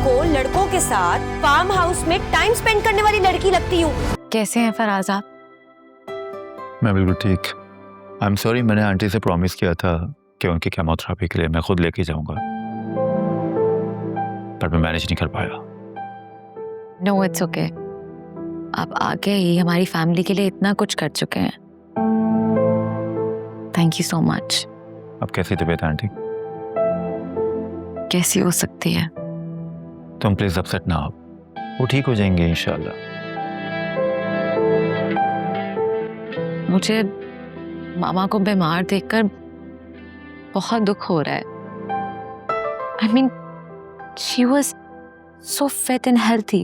को लड़कों के साथ फार्म हाउस में टाइम स्पेंड करने वाली लड़की लगती हूँ। कैसे हैं फराज आप? मैं बिल्कुल ठीक। आई एम सॉरी, मैंने आंटी से प्रॉमिस किया था कि उनकी केमोथेरेपी के लिए मैं खुद लेके जाऊंगा, पर मैं मैनेज नहीं कर पाया। No it's okay. आप आगे ही हमारी फैमिली के लिए इतना कुछ कर चुके हैं। Thank you so much. अब कैसी तबीयत है आंटी? कैसी हो सकती है? तुम प्लीज अपसेट ना हो, वो ठीक हो जाएंगे इंशाल्लाह। मुझे मामा को बीमार देखकर बहुत दुख हो रहा है। I mean she was so fit and healthy.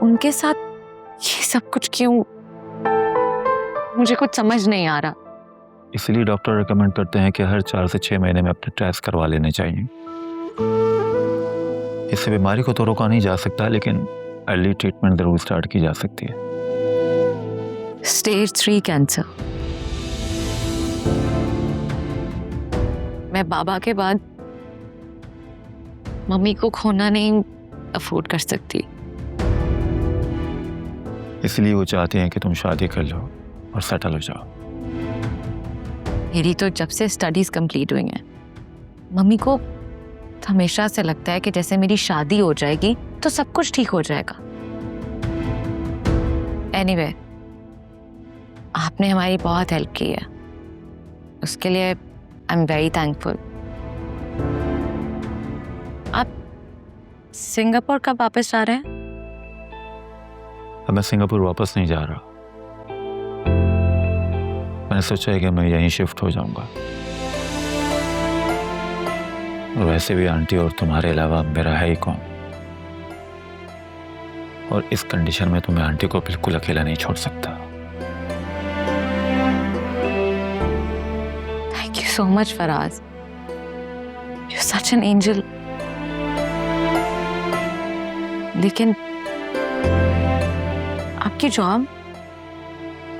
उनके साथ ये सब कुछ क्यों? मुझे कुछ समझ नहीं आ रहा। इसलिए डॉक्टर रिकमेंड करते हैं कि हर 4 से 6 महीने में अपने टेस्ट करवा लेने चाहिए। इससे बीमारी को तो रोका नहीं जा सकता, लेकिन अर्ली ट्रीटमेंट जरूर स्टार्ट की जा सकती है। Stage 3 cancer. मैं बाबा के बाद मम्मी को खोना नहीं अफोर्ड कर सकती। इसलिए वो चाहते हैं कि तुम शादी कर लो और सेटल हो जाओ। मेरी तो जब से स्टडीज कंप्लीट हुई हैं, मम्मी को हमेशा से लगता है कि जैसे मेरी शादी हो जाएगी तो सब कुछ ठीक हो जाएगा। एनीवे, आपने हमारी बहुत हेल्प की है, उसके लिए आई एम वेरी थैंकफुल। आप सिंगापुर कब वापस जा रहे हैं? अब मैं सिंगापुर वापस नहीं जा रहा। मैंने सोचा है कि मैं यहीं शिफ्ट हो जाऊंगा। और वैसे भी आंटी और तुम्हारे अलावा मेरा है ही कौन, और इस कंडीशन में तो मैं आंटी को बिल्कुल अकेला नहीं छोड़ सकता। Thank you so much Faraz, you are such an angel. लेकिन आपकी जॉब?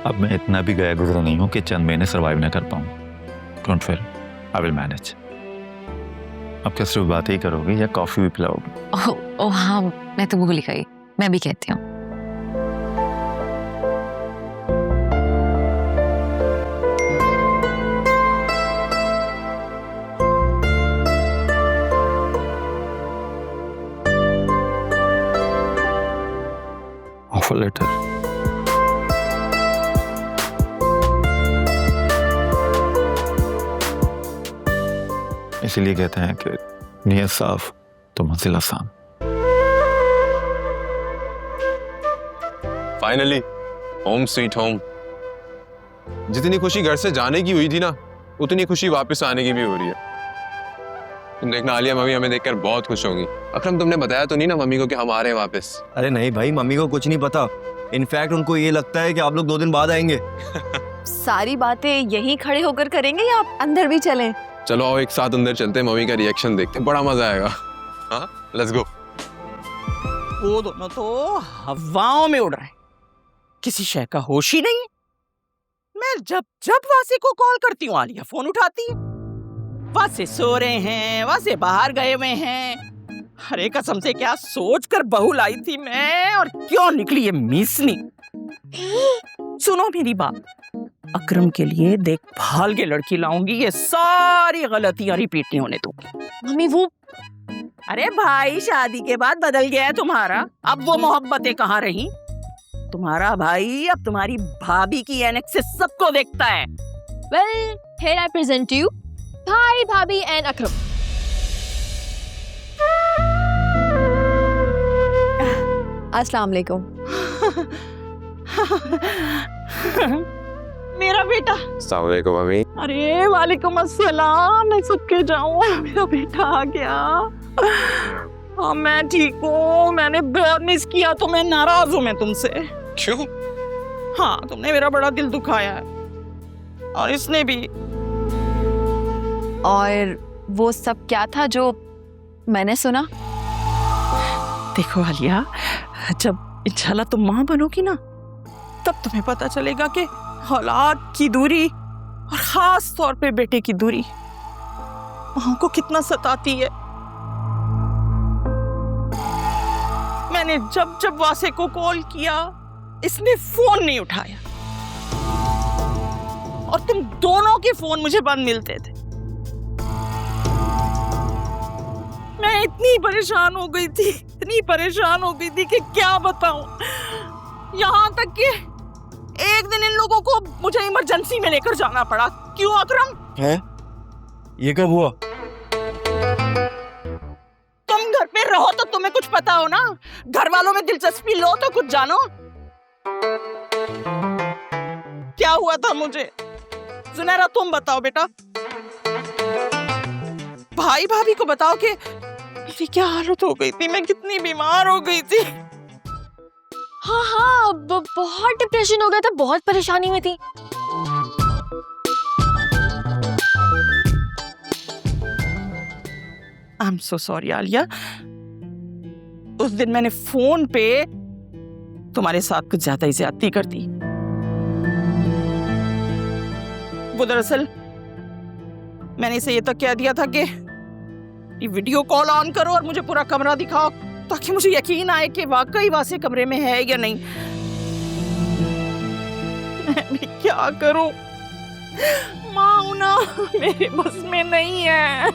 अब मैं इतना भी गया गुजरा नहीं हूं कि चंद महीने सर्वाइव न कर पाऊं। Don't fair, I will manage. अब क्या सिर्फ बातें ही करोगी या कॉफी भी पिलाओगी? ओह हाँ, मैं तो भूल गई, मैं भी कहती हूँ। Offer letter. इसीलिए कहते हैं कि नियत साफ तो मंजिल आसान। Finally home sweet home. जितनी खुशी घर से जाने की हुई थी ना, उतनी खुशी वापस आने की भी हो रही है। तुम देखना आलिया मम्मी हमें देखकर बहुत खुश होंगी। अकरम, तुमने बताया तो नहीं ना मम्मी को कि हम आ रहे हैं वापस? अरे नहीं भाई, मम्मी को कुछ नहीं पता। इनफैक्ट उनको ये लगता है कि आप लोग 2 दिन बाद आएंगे। सारी बातें यहीं खड़े होकर करेंगे या आप अंदर भी चलें? चलो आओ एक साथ अंदर चलते हैं, मम्मी का रिएक्शन देखते हैं, बड़ा मजा आएगा। हाँ, लेट्स गो। वो दोनों तो हवाओं में उड़ रहे हैं, किसी शय का होश ही नहीं है। मैं जब जब वासी को कॉल करती हूँ, आलिया फोन उठाती है। वासी सो रहे हैं, वासी बाहर गए हुए हैं। अरे कसम से क्या सोच कर बहू लाई थी मैं, और क्यों निकली ये मीसनी। सुनो मेरी बात, अकरम के लिए देखभाल के लड़की लाऊंगी, ये सारी गलतियां रिपीट नहीं होने दूंगी। मम्मी वो अरे भाई, शादी के बाद बदल गया है तुम्हारा। अब वो मोहब्बतें कहाँ रही? तुम्हारा भाई अब तुम्हारी भाभी की एनेक्स से सबको देखता है। Well, here I present you भाई, भाभी एंड अकरम। अस्सलाम वालेकुम। मेरा बेटा। अस्सलाम वालेकुम मम्मी। अरे वालेकुम अस्सलाम, मैं सबके जाऊँ, मेरा बेटा आ गया। हाँ मैं ठीक हूँ, मैंने बहुत मिस किया, तो मैं नाराज हूँ मैं तुमसे। क्यों? हाँ, तुमने मेरा बड़ा दिल दुखाया है, और इसने भी। और वो सब क्या था जो मैंने सुना? देखो आलिया, जब इंशाल्लाह तुम माँ बनोगी ना, तब तुम्हें पता चलेगा कि औलाद की दूरी, और खास तौर पे बेटे की दूरी, माँ को कितना सताती है। मैंने जब जब वासे को कॉल किया इसने फोन नहीं उठाया और तुम दोनों के फोन मुझे बंद मिलते थे। मैं इतनी परेशान हो गई थी, इतनी परेशान हो गई थी कि क्या बताऊं। यहाँ तक कि एक दिन इन लोगों को मुझे इमरजेंसी में लेकर जाना पड़ा। क्यों अकरम? है? ये कब हुआ? तुम घर पे रहो तो तुम्हें कुछ पता हो ना, घर वालों में दिलचस्पी लो तो कुछ जानो। क्या हुआ था मुझे? जुनैरा तुम बताओ बेटा, भाई भाभी को बताओ कि मेरी क्या हालत हो गई थी, मैं कितनी बीमार हो गई थी। हाँ, बहुत डिप्रेशन हो गया था, बहुत परेशानी में थी। I am so sorry Alia. उस दिन मैंने फोन पे तुम्हारे साथ कुछ ज्यादा ही ज्यादती कर दी। वो दरअसल मैंने इसे ये तक कह दिया था कि ये वीडियो कॉल ऑन करो और मुझे पूरा कमरा दिखाओ ताकि मुझे यकीन आए कि वाकई वासे कमरे में है या नहीं। मैं भी क्या करूं, माँ ना मेरे बस में नहीं है।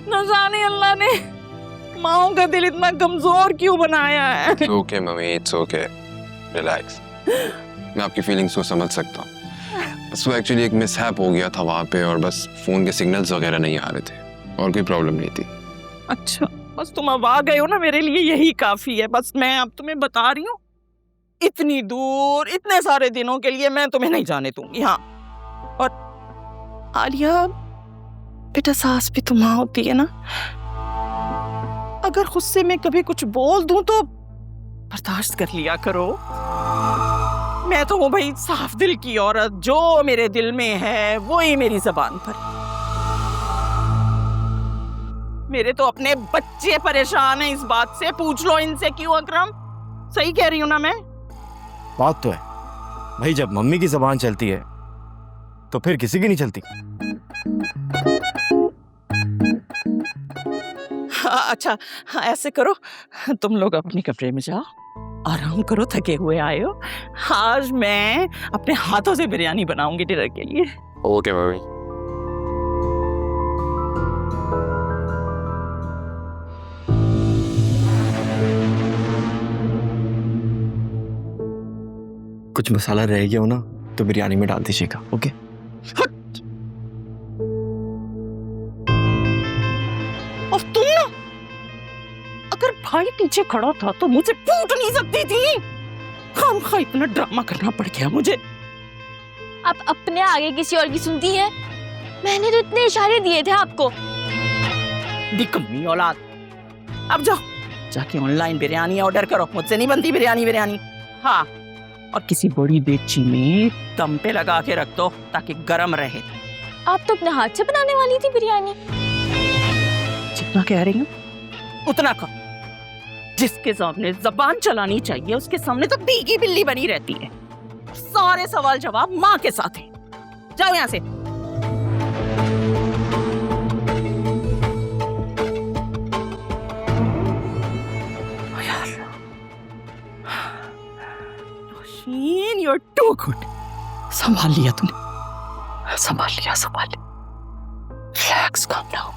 न जाने अल्लाह ने माओ का दिल इतना कमजोर क्यों बनाया है। It's okay, mummy, it's okay. Relax. मैं आपकी फीलिंग्स को समझ सकता हूँ। बस वो एक्चुअली एक मिसहैप हो गया था वहाँ पे और बस फोन के सिग्नल्स वगैरह नहीं आ रहे थे और कोई प्रॉब्लम नहीं थी। अच्छा, बस तुम अब आ गए हो ना, मेरे लिए यही काफी है। बस मैं अब तुम्हें बता रही हूँ, इतनी दूर इतने सारे दिनों के लिए मैं तुम्हें नहीं जाने दूंगी। हाँ, और आलिया बेटा, सास भी तुम होती है ना, अगर गुस्से में कभी कुछ बोल दूं तो बर्दाश्त कर लिया करो। मैं तो हूँ भाई साफ दिल की औरत, जो मेरे दिल में है वो ही मेरी जबान पर। मेरे तो अपने बच्चे परेशान हैं इस बात से, पूछ लो इनसे। क्यों अकरम, सही कह रही हूँ ना मैं? बात तो है भाई, जब मम्मी की जबान चलती है तो फिर किसी की नहीं चलती। अच्छा हाँ, ऐसे करो, तुम लोग अपने कमरे में जाओ, आराम करो, थके हुए आए हो। आज मैं अपने हाथों से बिरयानी बनाऊंगी डिनर के लिए। Okay mummy. कुछ मसाला रह गया हो ना तो बिरयानी में डाल दीजिएगा। ओके? और तुम ना, अगर भाई पीछे खड़ा था तो मुझे पूछ नहीं सकती थी। खामखा इतना ड्रामा करना पड़ गया मुझे। आप अपने आगे किसी और की सुनती है? मैंने तो इतने इशारे दिए थे आपको। निकम्मी औलाद। अब जाओ, जाके ऑनलाइन बिरयानी ऑर्डर करो, मुझसे नहीं बनती बिरयानी। हाँ, और किसी बड़ी देगची में दम पे लगा के रख दो ताकि गर्म रहे। आप तो अपने हाथ से बनाने वाली थी बिरयानी। जितना कह रही हूँ उतना करो। जिसके सामने जबान चलानी चाहिए उसके सामने तो भीगी बिल्ली बनी रहती है। सारे सवाल जवाब माँ के साथ है। जाओ यहाँ से। Rosheen, you're too good. संभाल लिया तूने, संभाल लिया। Relax, calm down.